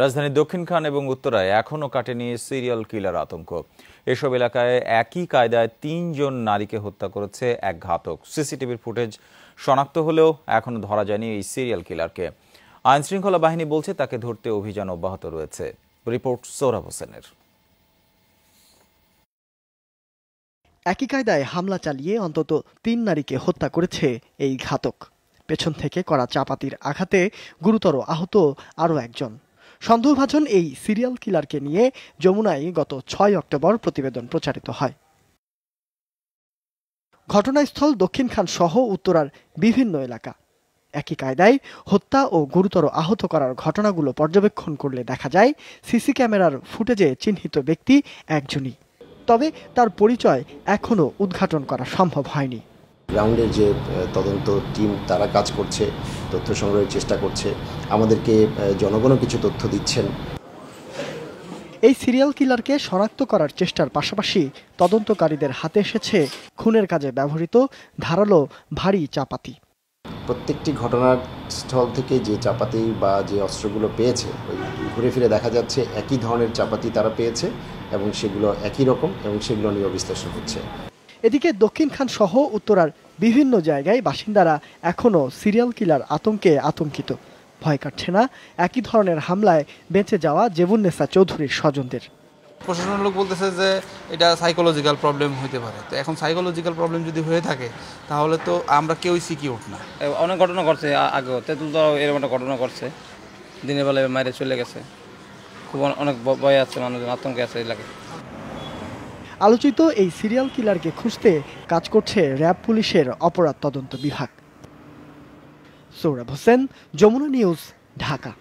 রাজধানীর দক্ষিণখান এবং উত্তরায় এখনও কাটেনি সিরিয়াল কিলার আতঙ্ক। এসব এলাকায় একই কায়দায় ৩ জন নারীকে হত্যা করেছে এক ঘাতক। সিসিটিভির ফুটেজ শনাক্ত হলেও এখনও ধরা যায়নি এই সিরিয়াল কিলারকে। আইনশৃঙ্খলা বাহিনী বলছে তাকে ধরতে অভিযান অব্যাহত রয়েছে। রিপোর্ট সোহরাব হোসেনের। একই কায়দায় হামলা চালিয়ে অন্তত ৩ নারীকে হত্যা করেছে এই ঘাতক। পেছন থেকে করা চাপাতির আঘাতে গুরুতর আহত আরও একজন। সন্দেহভাজন এই সিরিয়াল কিলারকে নিয়ে যমুনায় গত ৬ অক্টোবর প্রতিবেদন প্রচারিত হয়। ঘটনাস্থল দক্ষিণখান সহ উত্তরার বিভিন্ন এলাকা। একই কায়দায় হত্যা ও গুরুতর আহত করার ঘটনাগুলো পর্যবেক্ষণ করলে দেখা যায় সিসি ক্যামেরার ফুটেজে চিহ্নিত ব্যক্তি একজনই। তবে তার পরিচয় এখনও উদ্ঘাটন করা সম্ভব হয়নি। গ্রাউন্ডের যে তদন্ত টিম তারা কাজ করছে, তথ্য সংগ্রহের চেষ্টা করছে, আমাদেরকে জনগণও কিছু তথ্য দিচ্ছেন। এই সিরিয়াল কিলারকে শনাক্ত করার চেষ্টার পাশাপাশি তদন্তকারীদের হাতে এসেছে খুনের কাজে ব্যবহৃত ধারালো ভারী চাপাতি। প্রত্যেকটি ঘটনার স্থল থেকে যে চাপাতি বা যে অস্ত্রগুলো পেয়েছে, ঘুরে ফিরে দেখা যাচ্ছে একই ধরনের চাপাতি তারা পেয়েছে এবং সেগুলো একই রকম এবং সেগুলো নিয়ে বিশ্লেষণ হচ্ছে। এদিকে দক্ষিণখান সহ উত্তরার বিভিন্ন জায়গায় বাসিন্দারা এখনও সিরিয়াল কিলার আতঙ্কে আতঙ্কিত। ভয় কাটছে না একই ধরনের হামলায় বেঁচে যাওয়া জেবুন্নেসা চৌধুরীর স্বজনদের। প্রশাসনের লোক বলতেছে যে এটা সাইকোলজিক্যাল প্রবলেম হতে পারে। তো এখন সাইকোলজিক্যাল প্রবলেম যদি হয়ে থাকে তাহলে তো আমরা কেউই সিকিউর না। অনেক ঘটনা ঘটছে আগেও, তেঁতুল তো এরকম একটা ঘটনা ঘটছে, দিনের বেলায় মাইরে চলে গেছে। খুব অনেক ভয় আছে, মানুষজন আতঙ্কে আছে এলাকায়। আলোচিত এই সিরিয়াল কিলারকে খুঁজতে কাজ করছে র্যাব পুলিশের অপরাধ তদন্ত বিভাগ। সোহরাব হোসেন, যমুনা নিউজ, ঢাকা।